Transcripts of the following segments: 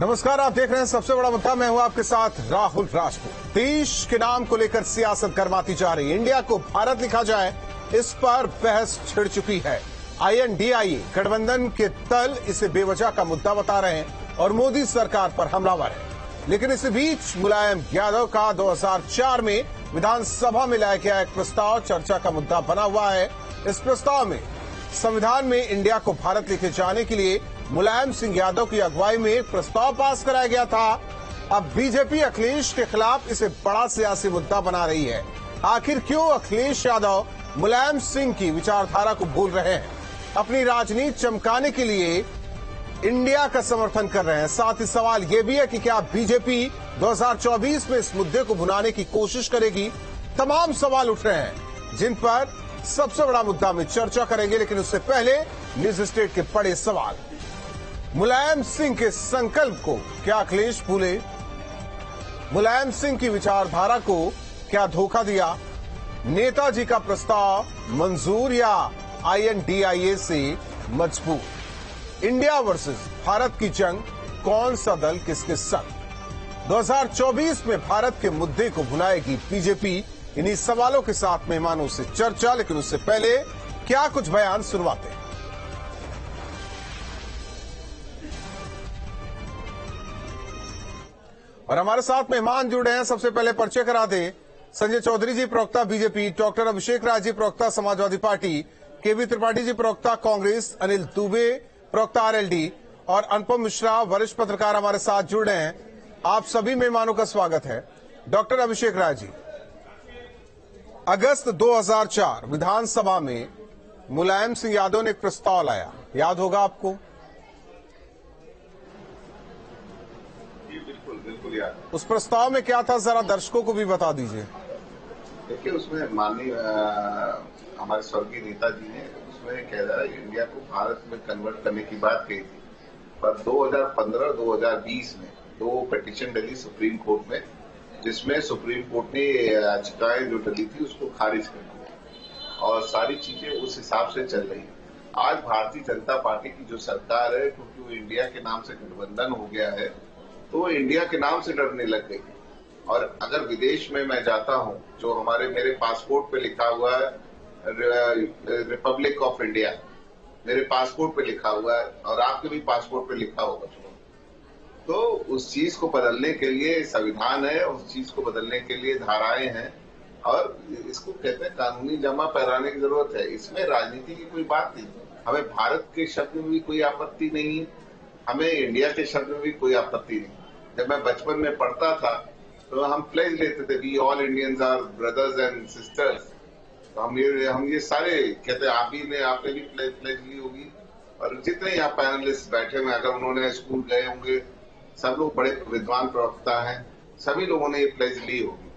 नमस्कार, आप देख रहे हैं सबसे बड़ा मुद्दा। मैं हूं आपके साथ राहुल राजपूत। देश के नाम को लेकर सियासत गर्माती जा रही है। इंडिया को भारत लिखा जाए, इस पर बहस छिड़ चुकी है। INDIA गठबंधन के तल इसे बेवजह का मुद्दा बता रहे हैं और मोदी सरकार पर हमलावर है। लेकिन इसी बीच मुलायम यादव का 2004 में विधानसभा में लाया गया एक प्रस्ताव चर्चा का मुद्दा बना हुआ है। इस प्रस्ताव में संविधान में इंडिया को भारत लिखे जाने के लिए मुलायम सिंह यादव की अगुवाई में एक प्रस्ताव पास कराया गया था। अब बीजेपी अखिलेश के खिलाफ इसे बड़ा सियासी मुद्दा बना रही है। आखिर क्यों अखिलेश यादव मुलायम सिंह की विचारधारा को भूल रहे हैं? अपनी राजनीति चमकाने के लिए इंडिया का समर्थन कर रहे हैं। साथ ही सवाल यह भी है कि क्या बीजेपी 2024 में इस मुद्दे को भुनाने की कोशिश करेगी? तमाम सवाल उठ रहे हैं जिन पर सबसे बड़ा मुद्दा में चर्चा करेंगे। लेकिन उससे पहले न्यूज स्टेट के बड़े सवाल। मुलायम सिंह के संकल्प को क्या अखिलेश भूले? मुलायम सिंह की विचारधारा को क्या धोखा दिया? नेताजी का प्रस्ताव मंजूर या INDIA से मजबूर? इंडिया वर्सेस भारत की जंग, कौन सा दल किसके संग? 2024 में भारत के मुद्दे को भुलाएगी बीजेपी? इन्हीं सवालों के साथ मेहमानों से चर्चा। लेकिन उससे पहले क्या कुछ बयान सुनवाते हैं। और हमारे साथ मेहमान जुड़े हैं। सबसे पहले परिचय करा दे। संजय चौधरी जी, प्रवक्ता बीजेपी, डॉक्टर अभिषेक राय जी, प्रवक्ता समाजवादी पार्टी, KB त्रिपाठी जी, प्रवक्ता कांग्रेस, अनिल दुबे, प्रवक्ता RLD और अनुपम मिश्रा, वरिष्ठ पत्रकार हमारे साथ जुड़े हैं। आप सभी मेहमानों का स्वागत है। डॉक्टर अभिषेक राय जी, अगस्त 2004 विधानसभा में मुलायम सिंह यादव ने एक प्रस्ताव लाया, याद होगा आपको? बिल्कुल याद। उस प्रस्ताव में क्या था, जरा दर्शकों को भी बता दीजिए। देखिए, उसमें माननीय हमारे स्वर्गीय नेताजी ने उसमें कह रहा है इंडिया को भारत में कन्वर्ट करने की बात कही थी। पर 2015-2020 में 2 पिटीशन डली सुप्रीम कोर्ट में, जिसमें सुप्रीम कोर्ट ने याचिकाएं जो डली थी उसको खारिज कर दिया और सारी चीजें उस हिसाब से चल रही है। आज भारतीय जनता पार्टी की जो सरकार है, क्योंकि वो इंडिया के नाम से गठबंधन हो गया है, तो वो इंडिया के नाम से डरने लग गई। और अगर विदेश में मैं जाता हूं, जो मेरे पासपोर्ट पे लिखा हुआ है रिपब्लिक ऑफ इंडिया, मेरे पासपोर्ट पे लिखा हुआ है और आपके भी पासपोर्ट पे लिखा होगा, तो उस चीज को बदलने के लिए संविधान है, उस चीज को बदलने के लिए धाराएं हैं और इसको कहते हैं कानूनी जमा पहराने की जरूरत है। इसमें राजनीति की कोई बात नहीं। हमें भारत के शब्द में भी कोई आपत्ति नहीं है, हमें इंडिया के शब्द में भी कोई आपत्ति नहीं। जब मैं बचपन में पढ़ता था तो हम प्लेज लेते थे, we all Indians are brothers and sisters. तो हम ये सारे कहते हैं, आपने भी प्लेज ली होगी और जितने यहाँ पैनलिस्ट बैठे हुए, अगर उन्होंने स्कूल गए होंगे, सब लोग बड़े विद्वान प्रवक्ता हैं, सभी लोगों ने ये प्लेज ली होगी।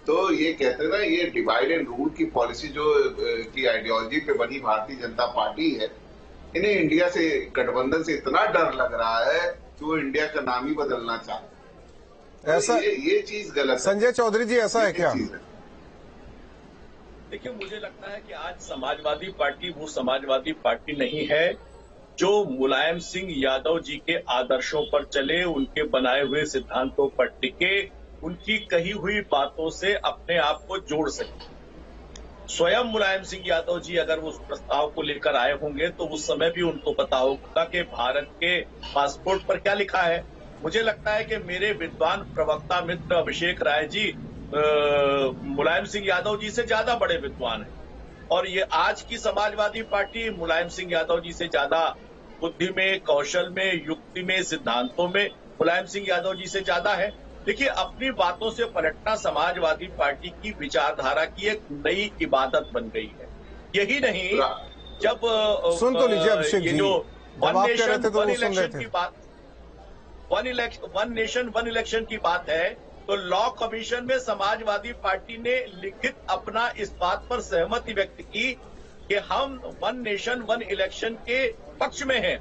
तो ये कहते हैं ना, ये डिवाइड एंड रूल की पॉलिसी जो की आइडियोलॉजी पे बनी भारतीय जनता पार्टी है, इन्हें इंडिया से, गठबंधन से इतना डर लग रहा है कि वो इंडिया का नाम ही बदलना चाहते हैं। ऐसा ये चीज गलत है। संजय चौधरी जी, ऐसा है क्या? देखिए, मुझे लगता है कि आज समाजवादी पार्टी वो समाजवादी पार्टी नहीं है जो मुलायम सिंह यादव जी के आदर्शों पर चले, उनके बनाए हुए सिद्धांतों पर टिके, उनकी कही हुई बातों से अपने आप को जोड़ सके। स्वयं मुलायम सिंह यादव जी अगर उस प्रस्ताव को लेकर आए होंगे तो उस समय भी उनको पता होगा कि भारत के पासपोर्ट पर क्या लिखा है। मुझे लगता है कि मेरे विद्वान प्रवक्ता मित्र अभिषेक राय जी मुलायम सिंह यादव जी से ज्यादा बड़े विद्वान हैं और ये आज की समाजवादी पार्टी मुलायम सिंह यादव जी से ज्यादा बुद्धि में, कौशल में, युक्ति में, सिद्धांतों में मुलायम सिंह यादव जी से ज्यादा है। देखिए, अपनी बातों से पलटना समाजवादी पार्टी की विचारधारा की एक नई इबादत बन गई है। यही नहीं, जब सुन तो लीजिए अभिषेक जी, जो वन नेशन वन इलेक्शन की बात है, तो लॉ कमीशन में समाजवादी पार्टी ने लिखित अपना इस बात पर सहमति व्यक्त की कि हम वन नेशन वन इलेक्शन के पक्ष में हैं।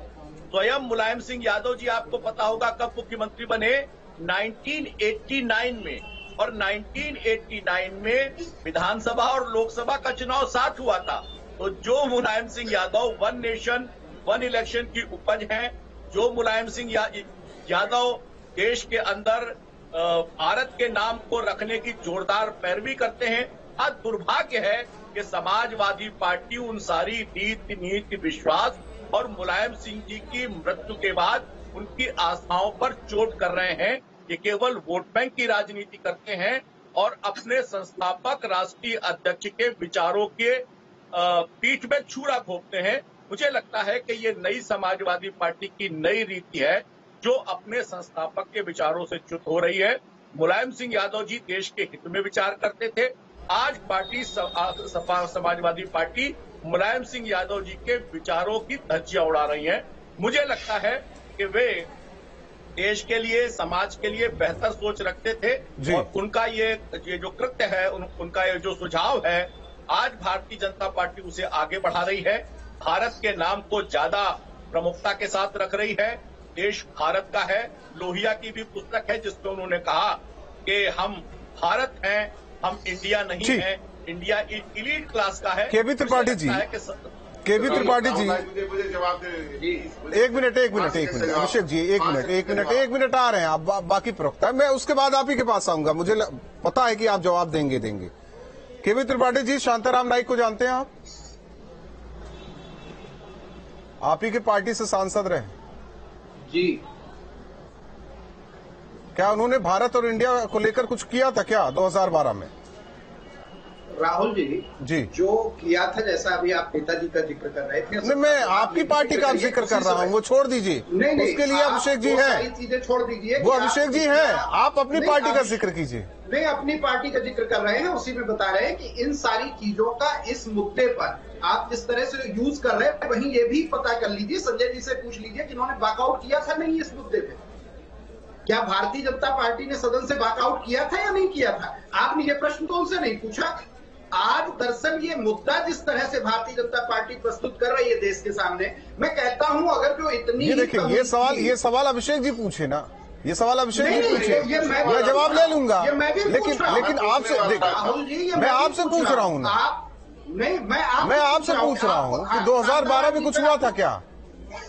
स्वयं मुलायम सिंह यादव जी, आपको पता होगा कब मुख्यमंत्री बने, 1989 में, और 1989 में विधानसभा और लोकसभा का चुनाव साथ हुआ था। तो जो Mulayam Singh Yadav one nation one election की उपज हैं, जो मुलायम सिंह यादव देश के अंदर भारत के नाम को रखने की जोरदार पैरवी करते हैं। आज दुर्भाग्य है कि समाजवादी पार्टी उन सारी नीति विश्वास और मुलायम सिंह जी की मृत्यु के बाद उनकी आस्थाओं पर चोट कर रहे हैं। ये केवल वोट बैंक की राजनीति करते हैं और अपने संस्थापक राष्ट्रीय अध्यक्ष के विचारों के पीठ में छुरा घोंपते हैं। मुझे लगता है कि ये नई समाजवादी पार्टी की नई रीति है जो अपने संस्थापक के विचारों से च्युत हो रही है। मुलायम सिंह यादव जी देश के हित में विचार करते थे। आज पार्टी समाजवादी पार्टी मुलायम सिंह यादव जी के विचारों की धज्जियां उड़ा रही है। मुझे लगता है कि वे देश के लिए, समाज के लिए बेहतर सोच रखते थे और उनका ये जो कृत्य है, उनका ये जो सुझाव है, आज भारतीय जनता पार्टी उसे आगे बढ़ा रही है। भारत के नाम को ज्यादा प्रमुखता के साथ रख रही है। देश भारत का है। लोहिया की भी पुस्तक है जिसमें उन्होंने कहा कि हम भारत हैं, हम इंडिया नहीं है। इंडिया इलीट क्लास का है। केबी त्रिपाठी जी, केबी त्रिपाठी जी, मुझे जवाब दे। एक मिनट अभिषेक जी, एक मिनट आ रहे हैं आप, बाकी प्रवक्ता है, मैं उसके बाद आप ही के पास आऊंगा। मुझे पता है कि आप जवाब देंगे। केबी त्रिपाठी जी, शांताराम नाईक को जानते हैं आप ही के पार्टी से सांसद रहे जी। क्या उन्होंने भारत और इंडिया को लेकर कुछ किया था क्या 2012 में? राहुल जी, जो किया था, जैसा अभी आप नेताजी का जिक्र कर रहे थे, नहीं, मैं आपकी पार्टी का जिक्र कर रहा हूँ, वो छोड़ दीजिए। नहीं, उसके लिए अभिषेक जी हैं, चीजें छोड़ दीजिए। वो अभिषेक जी हैं, आप अपनी पार्टी का जिक्र कीजिए। नहीं, अपनी पार्टी का जिक्र कर रहे हैं, उसी में बता रहे हैं कि इन सारी चीजों का इस मुद्दे पर आप जिस तरह से यूज कर रहे हैं, वहीं ये भी पता कर लीजिए, संजय जी से पूछ लीजिए कि इन्होंने वॉकआउट किया था नहीं इस मुद्दे पे। क्या भारतीय जनता पार्टी ने सदन से वॉकआउट किया था या नहीं किया था? आपने ये प्रश्न तो उनसे नहीं पूछा। आज दरअसल ये मुद्दा जिस तरह से भारतीय जनता पार्टी प्रस्तुत कर रही है देश के सामने, मैं कहता हूं अगर जो इतनी, देखिए ये सवाल अभिषेक जी पूछे ना, ये सवाल अभिषेक जी पूछे, मैं जवाब ले लूंगा, लेकिन आपसे, मैं आपसे पूछ रहा हूँ ना, मैं आपसे पूछ रहा हूँ कि 2012 में कुछ हुआ था क्या?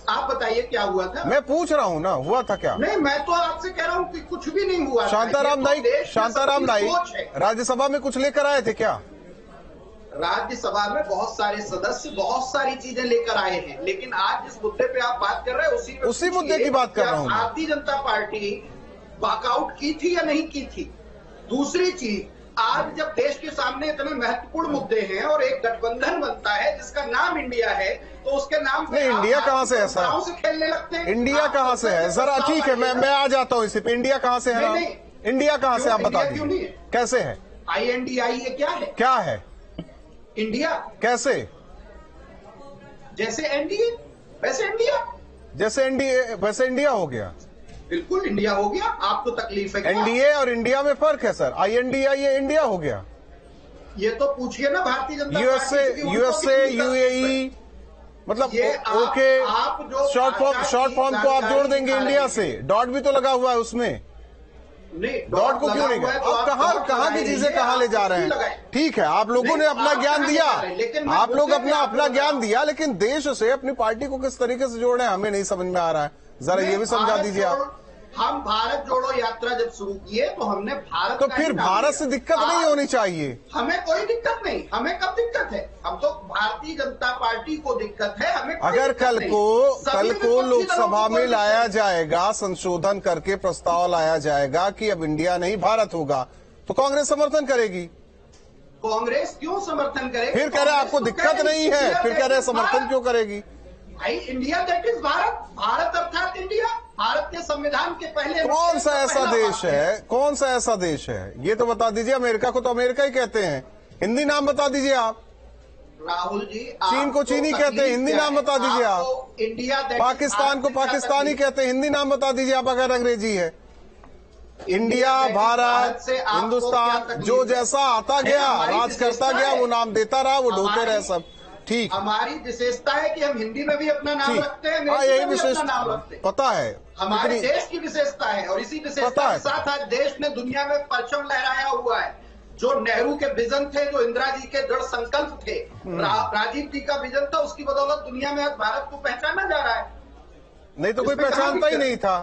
आप बताइए क्या हुआ था? मैं पूछ रहा हूँ ना, हुआ था क्या? नहीं, मैं तो आपसे कह रहा हूँ कि कुछ भी नहीं हुआ। शांताराम नाईक राज्यसभा में कुछ लेकर आए थे क्या? राज्यसभा में बहुत सारे सदस्य बहुत सारी चीजें लेकर आए हैं, लेकिन आज जिस मुद्दे पे आप बात कर रहे हैं उसी मुद्दे की बात कर रहा हूँ। भारतीय जनता पार्टी वॉकआउट की थी या नहीं की थी? दूसरी चीज, आज जब देश के सामने इतने महत्वपूर्ण मुद्दे हैं और एक गठबंधन बनता है जिसका नाम इंडिया है, तो उसके नाम पे इंडिया कहाँ से है सर? से खेलने लगते हैं। इंडिया कहाँ से है? जरा ठीक है, मैं आ जाता हूँ इसी पे। इंडिया कहाँ से है? इंडिया कहाँ से आप बता दीजिए, कैसे है? INDI ये क्या है? इंडिया कैसे? जैसे एनडीए वैसे इंडिया, वैसे इंडिया हो गया। बिल्कुल इंडिया हो गया। आपको तकलीफ है? एनडीए और इंडिया में फर्क है सर। INDI ये इंडिया हो गया। ये तो पूछिए ना भारतीय जनता यूएसए UAE, मतलब ओके, शॉर्ट फॉर्म को आप जोड़ देंगे इंडिया से। डॉट भी तो लगा हुआ है उसमें। डॉट को क्यों नहीं? आप कहाँ की चीजें कहाँ ले जा रहे हैं? ठीक है, आप लोगों ने अपना ज्ञान दिया, आप लोग अपना ज्ञान दिया, लेकिन देश से अपनी पार्टी को किस तरीके से जोड़ रहे हैं हमें नहीं समझ में आ रहा है। जरा ये भी समझा दीजिए आप। हम भारत जोड़ो यात्रा जब शुरू किए तो हमने भारत, तो फिर भारत से दिक्कत नहीं होनी चाहिए। हमें कोई दिक्कत नहीं। हमें कब दिक्कत है? हम तो भारतीय जनता पार्टी को दिक्कत है। हमें अगर कल को लोकसभा में लाया जाएगा, संशोधन करके प्रस्ताव लाया जाएगा कि अब इंडिया नहीं भारत होगा, तो कांग्रेस समर्थन करेगी। कांग्रेस क्यों समर्थन करेगी? फिर कह रहे आपको दिक्कत नहीं है, फिर कह रहे समर्थन क्यों करेगी? भाई India that is Bharat, Bharat अर्थात इंडिया। भारत के संविधान के पहले कौन सा ऐसा देश है, कौन सा ऐसा देश है ये तो बता दीजिए। अमेरिका को तो अमेरिका ही कहते हैं, हिंदी नाम बता दीजिए आप। राहुल जी, चीन को चीनी कहते हैं, हिंदी नाम बता दीजिए आप। इंडिया, पाकिस्तान को पाकिस्तानी कहते हैं, हिंदी नाम बता दीजिए आप अगर अंग्रेजी है। इंडिया, भारत, हिंदुस्तान, जो जैसा आता गया राज करता गया, वो नाम देता रहा, वो ढोते रहे सब। ठीक, हमारी विशेषता है कि हम हिंदी में भी अपना नाम रखते हैं, यही विशेषता पता है, हमारे देश की विशेषता है। और इसी विशेषता के साथ आज देश ने दुनिया में परचम लहराया हुआ है। जो नेहरू के विजन थे, जो इंदिरा जी के दृढ़ संकल्प थे, राजीव जी का विजन था, उसकी बदौलत दुनिया में आज भारत को पहचाना जा रहा है। नहीं तो कोई पहचानता ही नहीं था।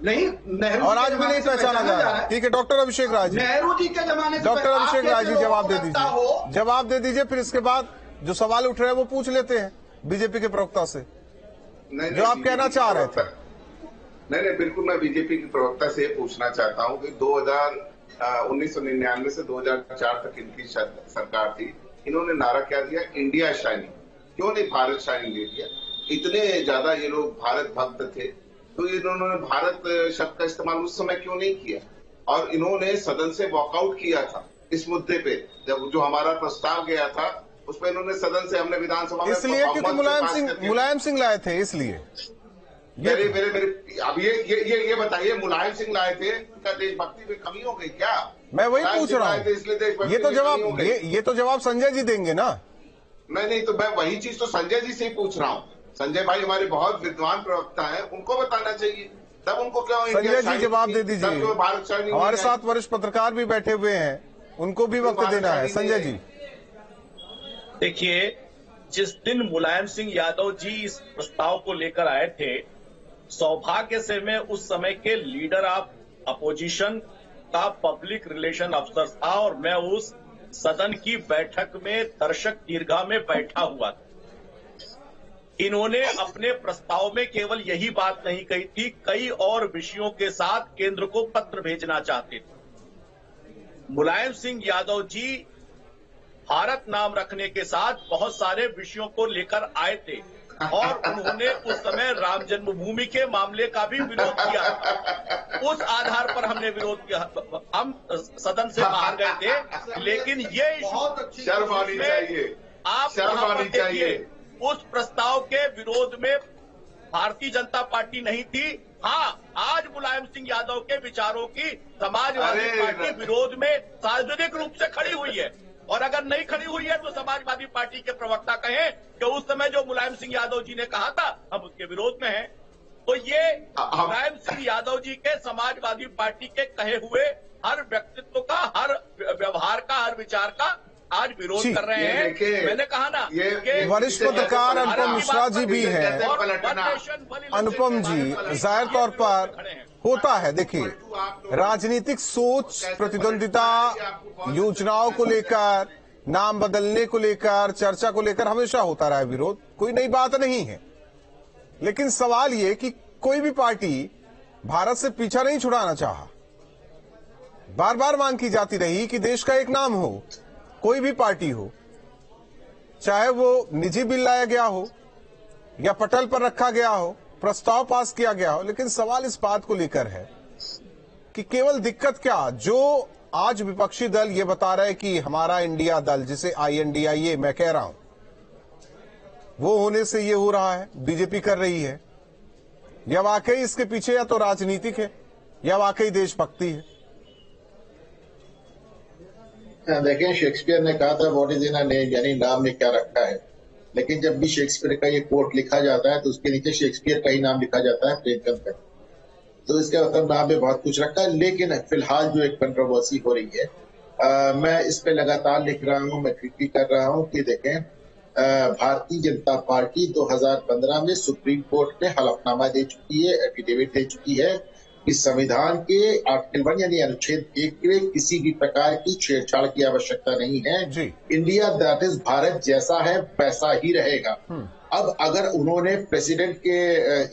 नहीं, नेहरू और जी आज के भी नहीं जमाने से पहचाना जा रहा है। ठीक है, डॉक्टर अभिषेक राय जी, नेहरू जी के जमाने से डॉक्टर अभिषेक राय जी जवाब दे लगता हो। दीजिए, जवाब दे दीजिए, फिर इसके बाद जो सवाल उठ रहे हैं वो पूछ लेते हैं बीजेपी के प्रवक्ता से, जो आप कहना चाह रहे थे। नहीं, बिल्कुल मैं बीजेपी की प्रवक्ता से पूछना चाहता हूं कि 1999 से 2004 तक इनकी सरकार थी, इन्होंने नारा क्या दिया, इंडिया शाइनिंग, क्यों नहीं भारत शाइनिंग दे दिया? इतने ज्यादा ये लोग भारत भक्त थे, तो इन्होंने भारत शब्द का इस्तेमाल उस समय क्यों नहीं किया? और इन्होंने सदन से वॉकआउट किया था इस मुद्दे पे, जब जो हमारा प्रस्ताव गया था उस पर इन्होंने सदन से, हमने विधानसभा में इसलिए क्योंकि मुलायम सिंह लाए थे, इसलिए मेरे अब ये बताइए, मुलायम सिंह लाए थे, उनका देशभक्ति में कमी हो गई क्या? मैं वही पूछ रहा हूँ, ये तो जवाब संजय जी देंगे ना। नहीं, तो मैं वही चीज तो संजय जी से ही पूछ रहा हूँ। संजय भाई हमारे बहुत विद्वान प्रवक्ता हैं, उनको बताना चाहिए, तब उनको क्या संजय जी जवाब दे दीजिए। हमारे साथ वरिष्ठ पत्रकार भी बैठे हुए हैं, उनको भी वक्त देना है। संजय जी देखिए, जिस दिन मुलायम सिंह यादव जी इस प्रस्ताव को लेकर आए थे, सौभाग्य से मैं उस समय के लीडर ऑफ अपोजिशन का पब्लिक रिलेशन अफसर था और मैं उस सदन की बैठक में दर्शक दीर्घा में बैठा हुआ था। इन्होंने अपने प्रस्ताव में केवल यही बात नहीं कही थी, कई और विषयों के साथ केंद्र को पत्र भेजना चाहते थे। मुलायम सिंह यादव जी भारत नाम रखने के साथ बहुत सारे विषयों को लेकर आए थे और उन्होंने उस समय राम जन्मभूमि के मामले का भी विरोध किया। उस आधार पर हमने विरोध किया, हम सदन से बाहर गए थे, लेकिन ये शर्म आनी चाहिए, आप शर्म आनी चाहिए। उस प्रस्ताव के विरोध में भारतीय जनता पार्टी नहीं थी। हाँ, आज मुलायम सिंह यादव के विचारों की समाजवादी पार्टी विरोध में सार्वजनिक रूप से खड़ी हुई है, और अगर नहीं खड़ी हुई है तो समाजवादी पार्टी के प्रवक्ता कहें कि उस समय जो मुलायम सिंह यादव जी ने कहा था हम उसके विरोध में हैं। तो ये मुलायम सिंह यादव जी के समाजवादी पार्टी के कहे हुए हर व्यक्तित्व का, हर व्यवहार का, हर विचार का आज विरोध कर रहे हैं। मैंने कहा ना, वरिष्ठ पत्रकार अनुपम मिश्रा जी भी हैं। अनुपम जी, जाहिर तौर पर होता है, देखिए राजनीतिक सोच, प्रतिद्वंदिता, योजनाओं को लेकर, नाम बदलने को लेकर, चर्चा को लेकर हमेशा होता रहा है विरोध, कोई नई बात नहीं है। लेकिन सवाल ये कि कोई भी पार्टी भारत से पीछा नहीं छुड़ाना चाहा, बार बार मांग की जाती रही कि देश का एक नाम हो, कोई भी पार्टी हो, चाहे वो निजी बिल लाया गया हो या पटल पर रखा गया हो, प्रस्ताव पास किया गया हो। लेकिन सवाल इस बात को लेकर है कि केवल दिक्कत क्या, जो आज विपक्षी दल ये बता रहे कि हमारा इंडिया दल, जिसे INDIA मैं कह रहा हूं, वो होने से ये हो रहा है, बीजेपी कर रही है, या वाकई इसके पीछे या तो राजनीतिक है या वाकई देशभक्ति है? देखें, शेक्सपियर ने कहा था what is in a name, यानी नाम ने क्या रखा है। लेकिन जब भी शेक्सपियर का ये कोट लिखा जाता है तो उसके नीचे शेक्सपियर का ही नाम लिखा जाता है, प्रेमचंद का। तो इसका मतलब नाम में बहुत कुछ रखा है। लेकिन फिलहाल जो एक कंट्रोवर्सी हो रही है, मैं इस पे लगातार लिख रहा हूँ, मैं ट्वीट भी कर रहा हूँ कि देखें, भारतीय जनता पार्टी 2015 में सुप्रीम कोर्ट में हलफनामा दे चुकी है, एफिडेविट दे चुकी है कि संविधान के आर्टिकल 1 यानी अनुच्छेद 1 में किसी भी प्रकार की छेड़छाड़ की आवश्यकता नहीं है। इंडिया दैट इज भारत जैसा है वैसा ही रहेगा। अब अगर उन्होंने प्रेसिडेंट के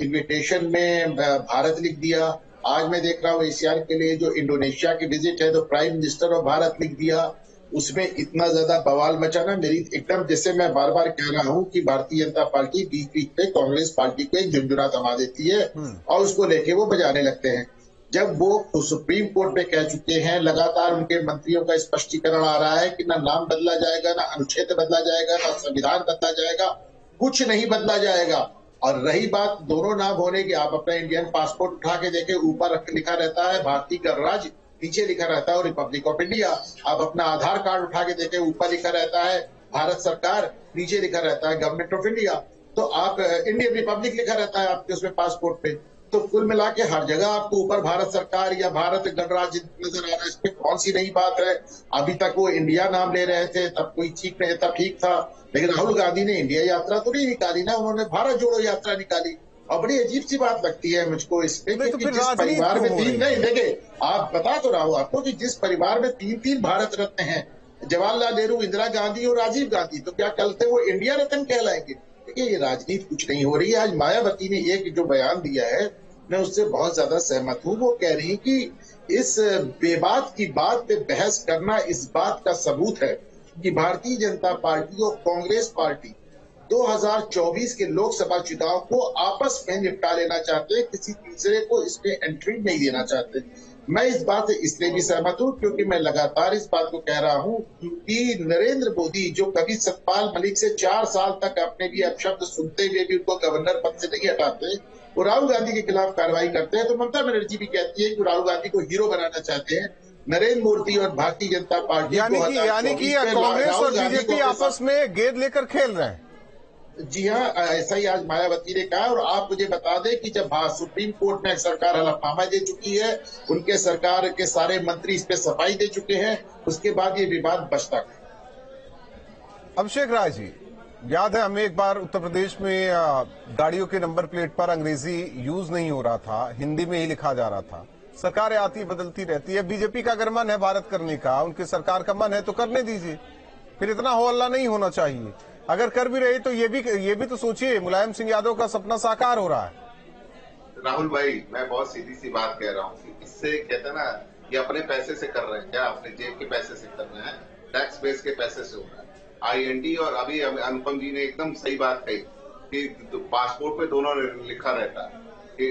इन्विटेशन में भारत लिख दिया, आज मैं देख रहा हूँ ACR के लिए जो इंडोनेशिया की विजिट है तो प्राइम मिनिस्टर ऑफ भारत लिख दिया, उसमें इतना ज्यादा बवाल मचा ना, मेरी एकदम, जैसे मैं बार बार कह रहा हूँ कि भारतीय जनता पार्टी बीच बीच पे कांग्रेस पार्टी को एक झुंझुना थमा देती है और उसको लेके वो बजाने लगते हैं। जब वो तो सुप्रीम कोर्ट में कह चुके हैं, लगातार उनके मंत्रियों का स्पष्टीकरण आ रहा है कि ना नाम बदला जाएगा, ना अनुच्छेद बदला जाएगा, ना संविधान बदला जाएगा, कुछ नहीं बदला जाएगा। और रही बात दोनों नाम होने की, आप अपना इंडियन पासपोर्ट उठा के देखे, ऊपर लिखा रहता है भारतीय गणराज्य, नीचे लिखा रहता है रिपब्लिक ऑफ इंडिया। आप अपना आधार कार्ड उठा के देखें, ऊपर लिखा रहता है भारत सरकार, नीचे लिखा रहता है गवर्नमेंट ऑफ इंडिया। तो आप इंडियन रिपब्लिक लिखा रहता है आपके उसमें पासपोर्ट पे। तो कुल मिला के हर जगह आपको ऊपर भारत सरकार या भारत गणराज्य नजर आ रहा है। इसमें कौन सी नई बात है? अभी तक वो इंडिया नाम ले रहे थे, तब कोई ठीक नहीं, तब ठीक था। लेकिन राहुल गांधी ने इंडिया यात्रा तो नहीं निकाली ना, उन्होंने भारत जोड़ो यात्रा निकाली और बड़ी अजीब सी बात लगती है मुझको इसमें, नहीं, तो क्योंकि फिर जिस राजनीति परिवार में क्यों हो तीन, रही है? नहीं देखिए, आप बता तो रहा हूं आपको कि जिस परिवार में तीन भारत रत्न हैं, जवाहरलाल नेहरू, इंदिरा गांधी और राजीव गांधी, तो क्या कल से वो इंडिया रत्न कहलाएंगे? देखिए, ये राजनीति कुछ नहीं हो रही है। आज मायावती ने एक जो बयान दिया है, मैं उससे बहुत ज्यादा सहमत हूं। वो कह रही कि इस बेबात की बात पे बहस करना इस बात का सबूत है कि भारतीय जनता पार्टी और कांग्रेस पार्टी 2024 के लोकसभा चुनाव को आपस में निपटा लेना चाहते हैं, किसी तीसरे को इसमें एंट्री नहीं देना चाहते। मैं इस बात से इसलिए भी सहमत हूं क्योंकि मैं लगातार इस बात को कह रहा हूं कि नरेंद्र मोदी जो कभी सतपाल मलिक से 4 साल तक अपने भी अपशब्द सुनते हुए भी उनको गवर्नर पद से नहीं हटाते, वो राहुल गांधी के खिलाफ कार्रवाई करते हैं। तो ममता बनर्जी भी कहती है कि राहुल गांधी को हीरो बनाना चाहते हैं। नरेंद्र मोदी और भारतीय जनता पार्टी यानी कि कांग्रेस और बीजेपी आपस में गेंद लेकर खेल रहे हैं। जी हाँ, ऐसा ही आज मायावती ने कहा। और आप मुझे बता दें कि जब सुप्रीम कोर्ट में सरकार हलफनामा दे चुकी है, उनके सरकार के सारे मंत्री इस पे सफाई दे चुके हैं, उसके बाद ये विवाद बचता है। अभिषेक राय जी, याद है हमें एक बार उत्तर प्रदेश में गाड़ियों के नंबर प्लेट पर अंग्रेजी यूज नहीं हो रहा था, हिंदी में ही लिखा जा रहा था। सरकारें आती बदलती रहती है। बीजेपी का अगर मन है भारत करने का, उनकी सरकार का मन है तो करने दीजिए, फिर इतना हो हल्ला नहीं होना चाहिए। अगर कर भी रहे तो ये भी तो सोचिए, मुलायम सिंह यादव का सपना साकार हो रहा है। राहुल भाई, मैं बहुत सीधी सी बात कह रहा हूँ, इससे कहते हैं ना, ये अपने पैसे से कर रहे हैं क्या? अपने जेब के पैसे से कर रहे हैं, टैक्स बेस के पैसे से हो रहा है। IND और अभी अनुपम जी ने एकदम सही बात कही कि पासपोर्ट पे दोनों लिखा रहता है कि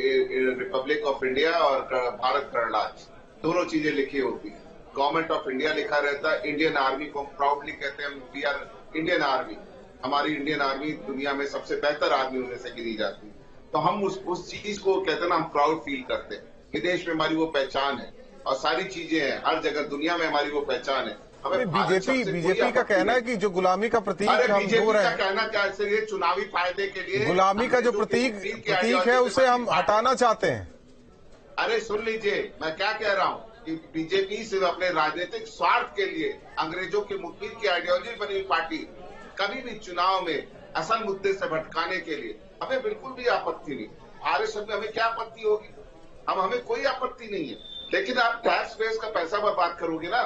रिपब्लिक ऑफ इंडिया और भारत गणराज्य, दोनों चीजें लिखी होती है। गवर्नमेंट ऑफ इंडिया लिखा रहता है। इंडियन आर्मी को प्राउडली कहते हैं, वी आर इंडियन आर्मी। हमारी इंडियन आर्मी दुनिया में सबसे बेहतर आर्मी होने से गिनी जाती है। तो हम उस चीज को कहते हैं ना, हम प्राउड फील करते हैं। विदेश में हमारी वो पहचान है और सारी चीजें हैं, हर जगह दुनिया में हमारी वो पहचान है। बीजेपी का कहना है कि जो गुलामी का प्रतीक हम हो रहे हैं, कहना क्या है, चुनावी फायदे के लिए गुलामी का जो प्रतीक है उसे हम हटाना चाहते हैं। अरे सुन लीजिए, मैं क्या कह रहा हूँ कि बीजेपी सिर्फ अपने राजनीतिक स्वार्थ के लिए अंग्रेजों के मुखबिर की आइडियोलॉजी बनी हुई पार्टी, कभी भी चुनाव में असल मुद्दे से भटकाने के लिए हमें बिल्कुल भी आपत्ति नहीं। आरएसएस में हमें क्या आपत्ति होगी? हमें कोई आपत्ति नहीं है, लेकिन आप टैक्स बेस का पैसा बर्बाद करोगे ना।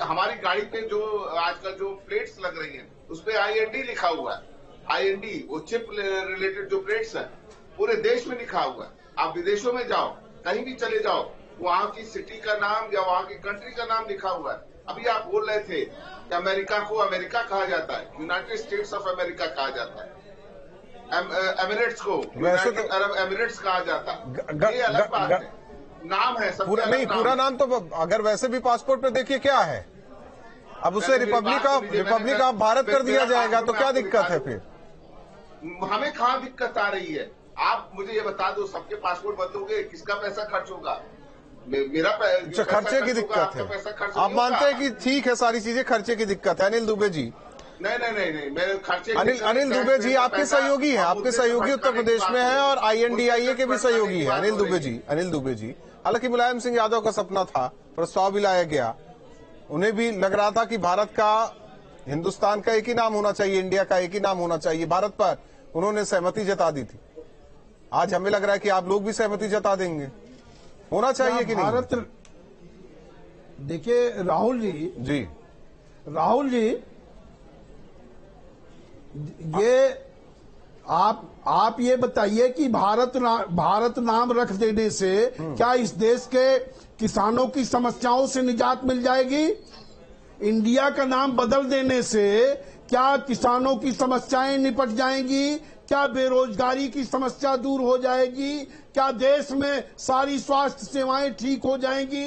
हमारी गाड़ी पे जो आजकल जो प्लेट्स लग रही हैं, उस पे IND लिखा हुआ है। IND वो चिप रिलेटेड जो प्लेट्स हैं, पूरे देश में लिखा हुआ है। आप विदेशों में जाओ, कहीं भी चले जाओ, वहां की सिटी का नाम या वहां की कंट्री का नाम लिखा हुआ है। अभी आप बोल रहे थे कि अमेरिका को अमेरिका कहा जाता है, यूनाइटेड स्टेट्स ऑफ अमेरिका कहा जाता है, एमिरेट्स को यूनाइटेड अरब एमिरेट्स कहा जाता है। ये अलग बात है, नाम है सब पूरा नाम तो अगर वैसे भी पासपोर्ट पे देखिए क्या है, अब उसे रिपब्लिक ऑफ भारत कर दिया जाएगा तो क्या दिक्कत है? फिर हमें कहाँ दिक्कत आ रही है? आप मुझे ये बता दो, सबके पासपोर्ट बंद होंगे, किसका पैसा खर्च होगा? मेरा खर्चे की दिक्कत है। आप मानते हैं कि ठीक है, सारी चीजें खर्चे की दिक्कत है। अनिल दुबे जी, नहीं, मेरे खर्चे अनिल दुबे जी आपके सहयोगी हैं, आपके सहयोगी उत्तर प्रदेश में हैं और INDIA के भी सहयोगी हैं। अनिल दुबे जी, हालांकि मुलायम सिंह यादव का सपना था, प्रस्ताव भी लाया गया, उन्हें भी लग रहा था कि भारत का, हिंदुस्तान का एक ही नाम होना चाहिए, इंडिया का एक ही नाम होना चाहिए, भारत पर उन्होंने सहमति जता दी थी। आज हमें लग रहा है कि आप लोग भी सहमति जता देंगे, होना चाहिए कि नहीं? देखिए राहुल जी, ये आप ये बताइए कि भारत नाम रख देने से क्या इस देश के किसानों की समस्याओं से निजात मिल जाएगी? इंडिया का नाम बदल देने से क्या किसानों की समस्याएं निपट जाएंगी? क्या बेरोजगारी की समस्या दूर हो जाएगी? क्या देश में सारी स्वास्थ्य सेवाएं ठीक हो जाएंगी?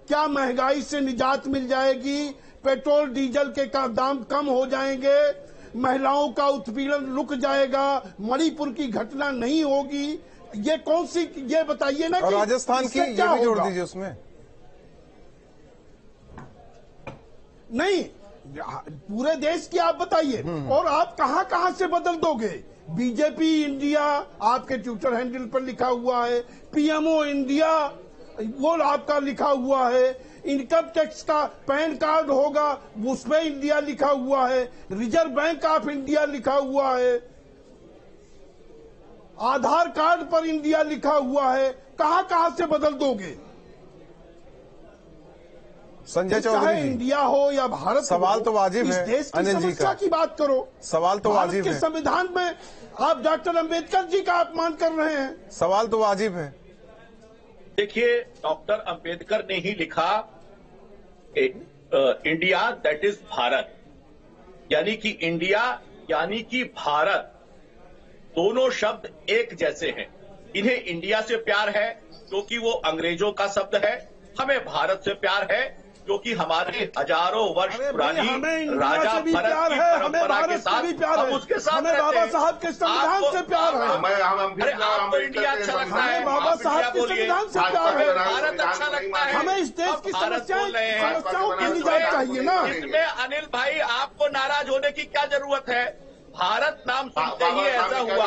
क्या महंगाई से निजात मिल जाएगी? पेट्रोल डीजल के दाम कम हो जाएंगे? महिलाओं का उत्पीड़न रुक जाएगा? मणिपुर की घटना नहीं होगी? ये कौन सी, ये बताइए ना। और राजस्थान की ये भी जोड़ दीजिए उसमें। नहीं, पूरे देश की आप बताइए। और आप कहां से बदल दोगे? बीजेपी इंडिया आपके ट्विटर हैंडल पर लिखा हुआ है, PMO इंडिया वो आपका लिखा हुआ है, इनकम टैक्स का पैन कार्ड होगा उसमें इंडिया लिखा हुआ है, रिजर्व बैंक ऑफ इंडिया लिखा हुआ है। आधार कार्ड पर इंडिया लिखा हुआ है, कहां से बदल दोगे? संजय चाहे चौधरी जी, इंडिया हो या भारत, सवाल तो वाजिब है। इस देश की अनिल जी समस्या का की बात करो। सवाल तो भारत वाजिब के है। संविधान में आप डॉक्टर अंबेडकर जी का अपमान कर रहे हैं। सवाल तो वाजिब है। देखिए, डॉक्टर अंबेडकर ने ही लिखा इंडिया दैट इज भारत, यानी कि इंडिया यानी कि भारत, दोनों शब्द एक जैसे हैं। इन्हें इंडिया से प्यार है क्योंकि वो अंग्रेजों का शब्द है, हमें भारत से प्यार है क्योंकि हमारे हजारों वर्ष पुरानी राजा भरत की परंपरा के साथ हम उसके साथ हमें बाबा साहब के संविधान से प्यार है। अरे आपको इंडिया अच्छा लगता है, बाबा साहब के संविधान से प्यार है। भारत अच्छा लगता है, हमें इस देश की समस्याओं की निजात चाहिए ना। इसमें अनिल भाई आपको नाराज होने की क्या जरूरत है? भारत नाम सुनते ही ऐसा हुआ।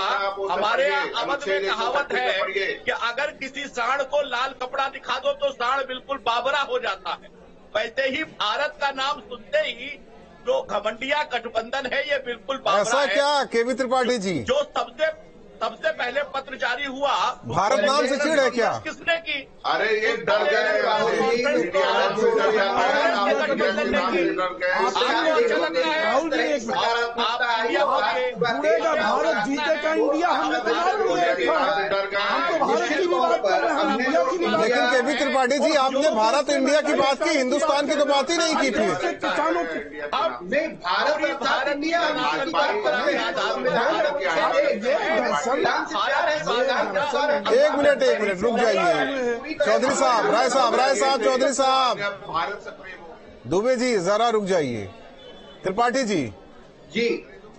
हमारे यहाँ अवध में कहावत है कि अगर किसी सांड को लाल कपड़ा दिखा दो तो सांड बिल्कुल बाबरा हो जाता है। वैसे ही भारत का नाम सुनते ही जो घमंडिया गठबंधन है ये बिल्कुल बाबरा ऐसा है। क्या केवी त्रिपाठी जी, जो सबसे पहले पत्र जारी हुआ, भारत नाम से चिढ़ है क्या? किसने की? अरे ये डर गए राहुल जी, राहुल जी एक बुड़ेगा भारत जीतेगा इंडिया, हमने तो मालूम देखा है। हम तो भारत की भी बात कर रहे हैं, हम इंडिया की भी बात। लेकिन केवी त्रिपाठी जी, आपने भारत इंडिया की बात की, हिंदुस्तान की तो बात ही नहीं की थी। किसानों की नहीं, भारत इंडिया की बात कर रहे हैं। एक मिनट रुक जाइए। चौधरी साहब, राय साहब, चौधरी साहब, भारत से प्रेम हो। दुबे जी जरा रुक जाइए। त्रिपाठी जी,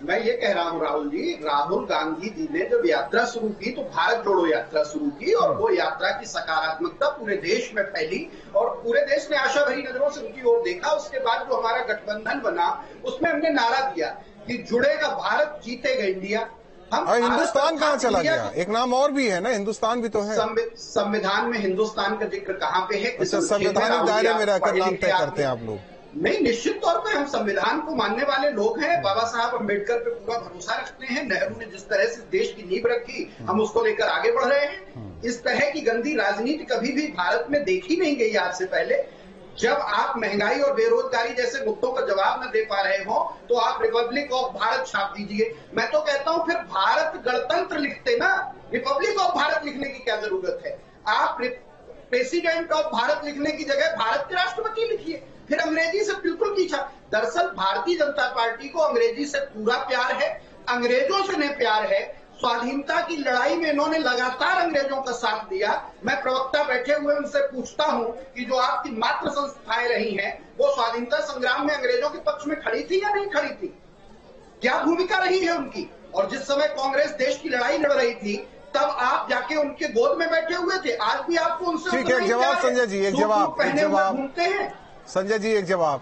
मैं ये कह रहा हूँ राहुल जी, राहुल गांधी जी ने जब यात्रा शुरू की तो भारत जोड़ो यात्रा शुरू की और वो यात्रा की सकारात्मकता पूरे देश में फैली और पूरे देश ने आशा भरी नजरों से उनकी ओर देखा। उसके बाद जो हमारा गठबंधन बना उसमें हमने नारा दिया कि जुड़ेगा भारत, जीतेगा इंडिया। और हिंदुस्तान कहाँ चला गया? एक नाम और भी है ना, हिंदुस्तान भी तो है। संविधान में हिंदुस्तान का जिक्र कहाँ पे है? अच्छा, संवैधानिक दायरे में रहकर नाम तय करते हैं आप लोग। नहीं, निश्चित तौर पे हम संविधान को मानने वाले लोग हैं। बाबा साहब अम्बेडकर पे पूरा भरोसा रखते हैं। नेहरू ने जिस तरह से देश की नींव रखी, हम उसको लेकर आगे बढ़ रहे हैं। इस तरह की गंदी राजनीति कभी भी भारत में देखी नहीं गई आज से पहले। जब आप महंगाई और बेरोजगारी जैसे मुद्दों का जवाब न दे पा रहे हो तो आप रिपब्लिक ऑफ भारत छाप दीजिए। मैं तो कहता हूं फिर भारत गणतंत्र लिखते ना, रिपब्लिक ऑफ भारत लिखने की क्या जरूरत है? आप प्रेसिडेंट ऑफ भारत लिखने की जगह भारत के राष्ट्रपति लिखिए। फिर अंग्रेजी से बिल्कुल पीछा। दरअसल भारतीय जनता पार्टी को अंग्रेजी से पूरा प्यार है, अंग्रेजों से नहीं प्यार है। स्वाधीनता की लड़ाई में इन्होंने लगातार अंग्रेजों का साथ दिया। मैं प्रवक्ता बैठे हुए उनसे पूछता हूं कि जो आपकी मातृ संस्थाएं रही हैं वो स्वाधीनता संग्राम में अंग्रेजों के पक्ष में खड़ी थी या नहीं खड़ी थी? क्या भूमिका रही है उनकी? और जिस समय कांग्रेस देश की लड़ाई लड़ रही थी तब आप जाके उनके गोद में बैठे हुए थे। आज भी आपको उनसे ठीक है, एक जवाब संजय जी, एक जवाब घूमते हैं। संजय जी एक जवाब।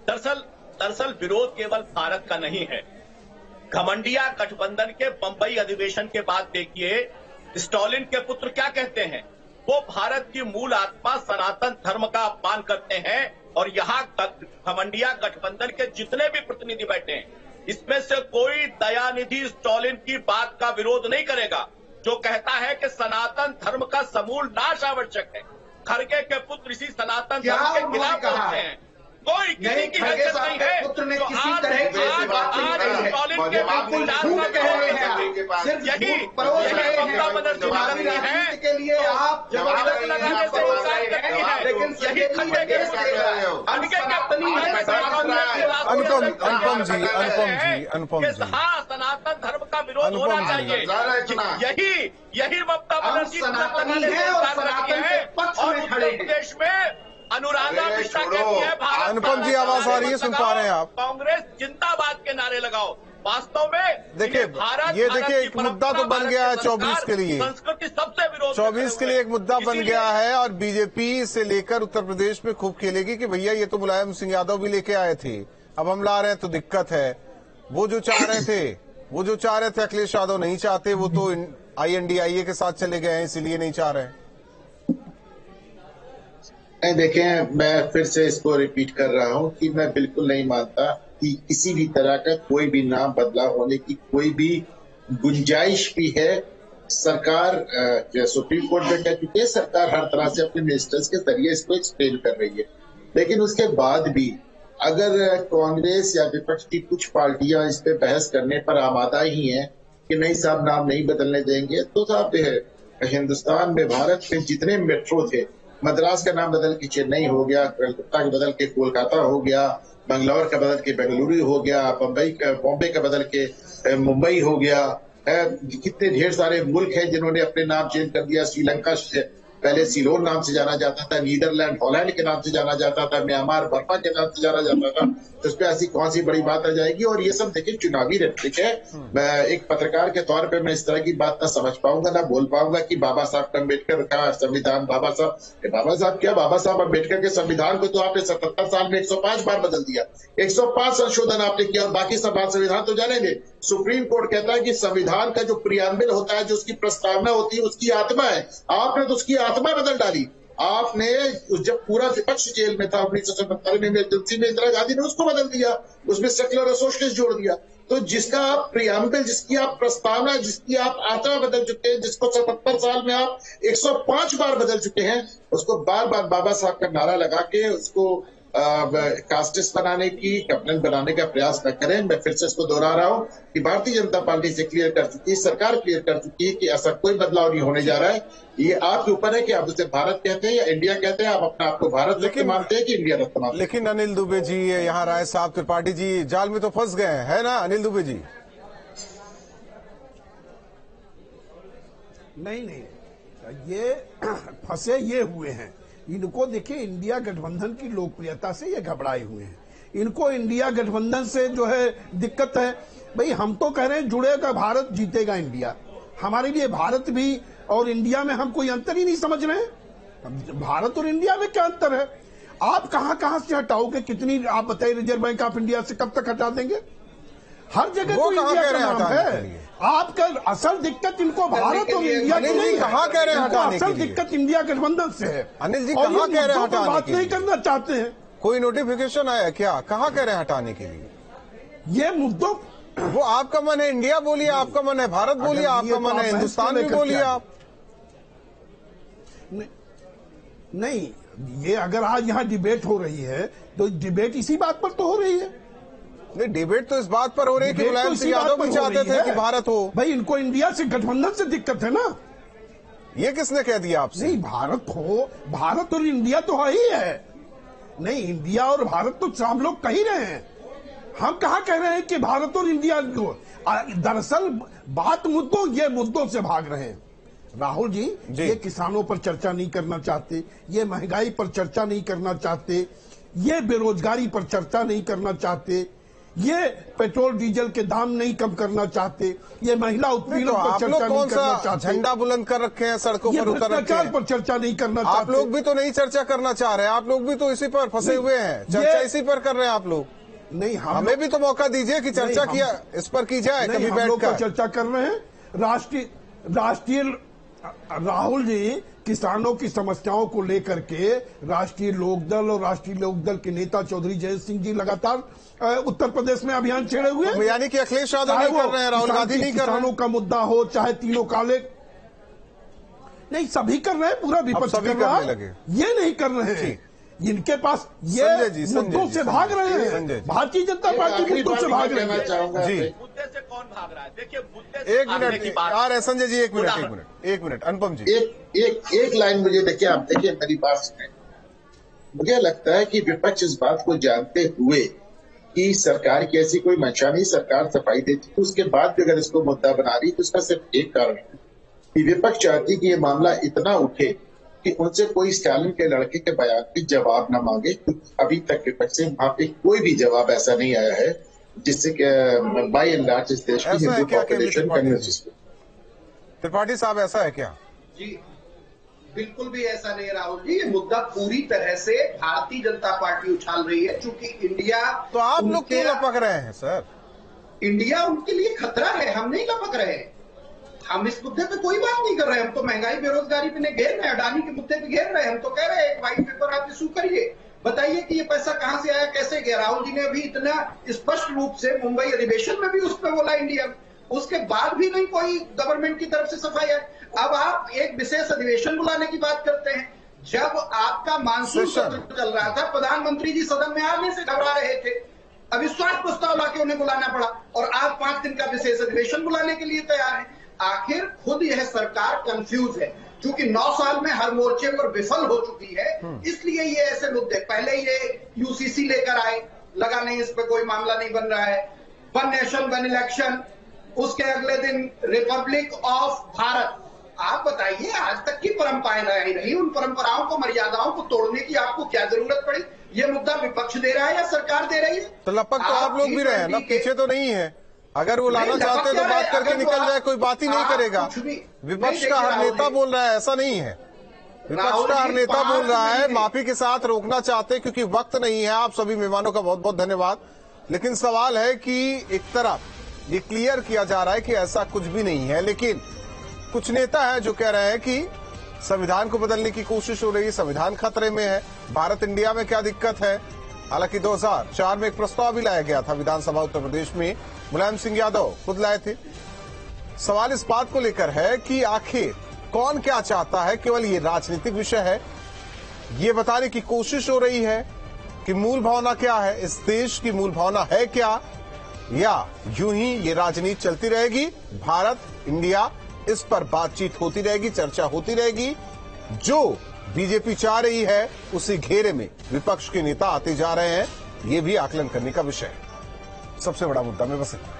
दरअसल विरोध केवल भारत का नहीं है। घमंडिया गठबंधन के बंबई अधिवेशन के बाद देखिए स्टालिन के पुत्र क्या कहते हैं। वो भारत की मूल आत्मा सनातन धर्म का अपमान करते हैं और यहाँ घमंडिया गठबंधन के जितने भी प्रतिनिधि बैठे हैं इसमें से कोई दयानिधि स्टालिन की बात का विरोध नहीं करेगा, जो कहता है कि सनातन धर्म का समूल नाश आवश्यक है। खड़गे के पुत्र इसी सनातन धर्म के खिलाफ बोलते हैं। कोई किसी की हैसियत नहीं है। पुत्र ने किसी तरह की ऐसी बात नहीं कही है। यही ममता बनर्जी लगती है के लिए आप अलग लगाने से इंकार करती है। लेकिन यही खड़गे के अनुपम जी, हाँ, सनातन धर्म का विरोध होना चाहिए। यही ममता बनर्जी सनातनी है और सनातन के पक्ष में खड़े हैं। देश में अनुराधा मिश्रा कहती है भारत। अनुपम जी आवाज आ रही है, सुन पा रहे हैं आप? कांग्रेस जिंदाबाद के नारे लगाओ। वास्तव में देखिए, ये देखिए एक मुद्दा तो बन गया है 24 के लिए। संस्कृति सबसे विरोध 24 के लिए एक मुद्दा बन गया है और बीजेपी से लेकर उत्तर प्रदेश में खूब खेलेगी कि भैया ये तो मुलायम सिंह यादव भी लेके आए थे, अब हम ला रहे हैं तो दिक्कत है। वो जो चाह रहे थे अखिलेश यादव नहीं चाहते, वो तो INDIA के साथ चले गए हैं, इसीलिए नहीं चाह रहे हैं। देखें, मैं फिर से इसको रिपीट कर रहा हूं कि मैं बिल्कुल नहीं मानता कि किसी भी तरह का कोई भी नाम बदलाव होने की कोई भी गुंजाइश भी है। सरकार सुप्रीम कोर्ट में कह चुकी है, सरकार हर तरह से अपने मिनिस्टर्स के जरिए इसको एक्सप्लेन कर रही है। लेकिन उसके बाद भी अगर कांग्रेस या विपक्ष की कुछ पार्टियां इस पे बहस करने पर आमादा ही हैं कि नहीं साहब नाम नहीं बदलने देंगे, तो साहब हिंदुस्तान में, भारत में जितने मेट्रो थे, मद्रास का नाम बदल के चेन्नई हो गया, कलकत्ता का बदल के कोलकाता हो गया, बंगलौर का बदल के बेंगलुरु हो गया, बॉम्बे का बदल के मुंबई हो गया, कितने ढेर सारे मुल्क हैं जिन्होंने अपने नाम चेंज कर दिया। श्रीलंका पहले सिलोन नाम से जाना जाता था, नीदरलैंड हॉलैंड के नाम से जाना जाता था, म्यांमार बर्मा के नाम से जाना जाता था। तो उस पर ऐसी कौन सी बड़ी बात आ जाएगी। और ये सब देखिए चुनावी रेटरिक है। मैं एक पत्रकार के तौर पे मैं इस तरह की बात ना समझ पाऊंगा, ना बोल पाऊंगा कि बाबा साहब अम्बेडकर का संविधान, बाबा साहब क्या, बाबा साहब अम्बेडकर के संविधान को तो आपने 77 साल में 105 बार बदल दिया, 105 संशोधन आपने किया, और बाकी सब संविधान तो जानेंगे। सुप्रीम कोर्ट कहता है कि संविधान का जो प्रियम्बल होता है, जो उसकी प्रस्तावना होती है, उसकी आत्मा है। आपने तो उसकी आत्मा बदल डाली। आपने जब पूरा विपक्ष जेल में था 1977 में इमरजेंसी में, इंदिरा गांधी ने उसको बदल दिया, उसमें सेक्युलर और सोशलिस्ट जोड़ दिया। तो जिसका आप प्रियम्बल, जिसकी आप प्रस्तावना, जिसकी आप आत्मा बदल चुके हैं, जिसको 77 साल में आप 105 बार बदल चुके हैं, उसको बार बार बाबा साहब का नारा लगा के उसको कास्टिस्ट बनाने की, कम्युनल बनाने का प्रयास न करें। मैं फिर से इसको दोहरा रहा हूं कि भारतीय जनता पार्टी से क्लियर कर चुकी है, सरकार क्लियर कर चुकी है कि ऐसा कोई बदलाव नहीं होने जा रहा है। ये आपके ऊपर है कि आप उसे भारत कहते हैं या इंडिया कहते हैं। आप अपने आप को भारत रत्न मानते हैं कि इंडिया रत्न मानते हैं। लेकिन अनिल दुबे जी, यहाँ राय साहब त्रिपाठी जी जाल में तो फंस गए हैं, है ना अनिल दुबे जी? नहीं, ये फंसे ये हुए हैं। इनको देखिए, इंडिया गठबंधन की लोकप्रियता से ये घबराए हुए हैं। इनको इंडिया गठबंधन से जो है दिक्कत है। भाई हम तो कह रहे हैं जुड़ेगा भारत, जीतेगा इंडिया। हमारे लिए भारत भी और इंडिया में हम कोई अंतर ही नहीं समझ रहे हैं। भारत और इंडिया में क्या अंतर है? आप कहां से हटाओगे? कितनी आप बताइए, रिजर्व बैंक ऑफ इंडिया से कब तक हटा देंगे? हर जगह तो इंडिया का नाम है। आपका असल दिक्कत इनको भारत और इंडिया की नहीं है। कहाँ कह रहे हैं हटाने असल दिक्कत इंडिया गठबंधन से है। अनिल जी कहाँ कह रहे हैं हटाने बात नहीं करना चाहते हैं। कोई नोटिफिकेशन आया क्या? कहाँ कह रहे हैं हटाने के लिए? ये मुद्दों, वो आपका मन है इंडिया बोलिए, आपका मन है भारत बोलिए, आपका मन है हिंदुस्तान में बोलिए। आप नहीं, ये अगर आज यहाँ डिबेट हो रही है तो डिबेट इसी बात पर तो हो रही है। नहीं, डिबेट तो इस बात पर हो रही है कि मुलायम सिंह यादव भी चाहते थे कि भारत हो। भाई इनको इंडिया से गठबंधन से दिक्कत है ना। ये किसने कह दिया आपसे? नहीं, भारत हो, भारत और इंडिया तो है ही है। नहीं, इंडिया और भारत तो हम लोग कह ही रहे हैं। हम कहा कह रहे हैं कि भारत और इंडिया। दरअसल बात मुद्दों से भाग रहे हैं। राहुल जी, ये किसानों पर चर्चा नहीं करना चाहते, ये महंगाई पर चर्चा नहीं करना चाहते, ये बेरोजगारी पर चर्चा नहीं करना चाहते, ये पेट्रोल डीजल के दाम नहीं कम करना चाहते, ये महिला उत्पीड़न पर चर्चा नहीं करना चाहते। झंडा बुलंद कर रखे हैं सड़कों पर उतर रखे हैं, पर चर्चा नहीं करना चाहते। आप लोग भी तो नहीं चर्चा करना चाह रहे हैं। आप लोग भी तो इसी पर फंसे हुए हैं, चर्चा इसी पर कर रहे हैं आप लोग। नहीं, हमें भी तो मौका दीजिए कि चर्चा किया इस पर की जाए कभी बैठकर। चर्चा कर रहे हैं। राष्ट्रीय राहुल जी किसानों की समस्याओं को लेकर के राष्ट्रीय लोकदल और राष्ट्रीय लोकदल के नेता चौधरी जयंत सिंह जी लगातार उत्तर प्रदेश में अभियान छेड़े हुए हैं। यानी कि अखिलेश यादव नहीं कर रहे हैं, राहुल गांधी नहीं कर रहे हैं। किसानों का मुद्दा हो, चाहे तीनों काले, नहीं सभी कर रहे हैं, पूरा विपक्ष कर रहा है। ये नहीं कर रहे हैं। इनके पास ये मुद्दों से भाग रहे हैं। भारतीय जनता पार्टी मुद्दों से भाग रही है। जी, मुद्दे से कौन भाग रहा है? देखिए, मुद्दे से एक मिनट आ रहे संजय जी, एक मिनट अनुपम जी, एक लाइन मुझे देखिए, आप देखिए मेरी बात सुने। मुझे लगता है कि विपक्ष इस बात को जानते हुए कि सरकार की ऐसी कोई मंशा नहीं, सरकार सफाई देती, तो उसके बाद भी अगर इसको मुद्दा बना रही तो उसका सिर्फ एक कारण है कि विपक्ष चाहती कि ये मामला इतना उठे कि उनसे कोई स्टालिन के लड़के के बयान की जवाब न मांगे। अभी तक विपक्ष से वहां पे कोई भी जवाब ऐसा नहीं आया है जिससे बाय एंड लार्ज इस देश की हिंदू पॉपुलेशन कन्विंस। त्रिपाठी साहब, ऐसा है क्या? जी बिल्कुल भी ऐसा नहीं राहुल जी। ये मुद्दा पूरी तरह से भारतीय जनता पार्टी उछाल रही है, चूंकि इंडिया। तो आप लोग क्यों लपक रहे हैं सर? इंडिया उनके लिए खतरा है, हम नहीं लपक रहे। हम इस मुद्दे पे कोई बात नहीं कर रहे। हम तो महंगाई बेरोजगारी पे घेर रहे हैं, अडानी के मुद्दे पे घेर रहे हैं। हम तो कह रहे हैं एक व्हाइट पेपर आप इशू करिए, बताइए कि ये पैसा कहां से आया, कैसे गया। राहुल जी ने अभी इतना स्पष्ट रूप से मुंबई अधिवेशन में भी उस पर बोला इंडिया। उसके बाद भी नहीं कोई गवर्नमेंट की तरफ से सफाई है। अब आप एक विशेष अधिवेशन बुलाने की बात करते हैं। जब आपका मानसून सत्र चल रहा था, प्रधानमंत्री जी सदन में आने से घबरा रहे थे, अविश्वास प्रस्ताव लाके उन्हें बुलाना पड़ा, और आज 5 दिन का विशेष अधिवेशन बुलाने के लिए तैयार है। आखिर खुद यह सरकार कंफ्यूज है, क्योंकि 9 साल में हर मोर्चे पर विफल हो चुकी है, इसलिए ये ऐसे मुद्दे, पहले ये यूसीसी लेकर आए, लगा नहीं इस पर कोई मामला नहीं बन रहा है, वन नेशन वन इलेक्शन, उसके अगले दिन रिपब्लिक ऑफ भारत। आप बताइए, आज तक की परंपराएं रही, उन परंपराओं को, मर्यादाओं को तोड़ने की आपको क्या जरूरत पड़ी? ये मुद्दा विपक्ष दे रहा है या सरकार दे रही है? तो लपक तो आप लोग भी रहे हैं ना, पीछे तो नहीं है। अगर वो लाना चाहते तो बात करके निकल जाए, कोई बात ही नहीं करेगा। विपक्ष का हर नेता बोल रहा है, ऐसा नहीं है। विपक्ष का हर नेता बोल रहा है माफी के साथ रोकना चाहते, क्योंकि वक्त नहीं है। आप सभी मेहमानों का बहुत बहुत धन्यवाद। लेकिन सवाल है कि एक तरफ ये क्लियर किया जा रहा है कि ऐसा कुछ भी नहीं है, लेकिन कुछ नेता है जो कह रहे हैं कि संविधान को बदलने की कोशिश हो रही है, संविधान खतरे में है, भारत इंडिया में क्या दिक्कत है। हालांकि 2004 में एक प्रस्ताव भी लाया गया था विधानसभा उत्तर प्रदेश में, मुलायम सिंह यादव खुद लाए थे। सवाल इस बात को लेकर है कि आखिर कौन क्या चाहता है। केवल ये राजनीतिक विषय है, ये बताने की कोशिश हो रही है कि मूल भावना क्या है, इस देश की मूल भावना है क्या, या यूं ही ये राजनीति चलती रहेगी। भारत इंडिया इस पर बातचीत होती रहेगी, चर्चा होती रहेगी। जो बीजेपी चाह रही है उसी घेरे में विपक्ष के नेता आते जा रहे हैं, ये भी आकलन करने का विषय है। सबसे बड़ा मुद्दा में बस इतना।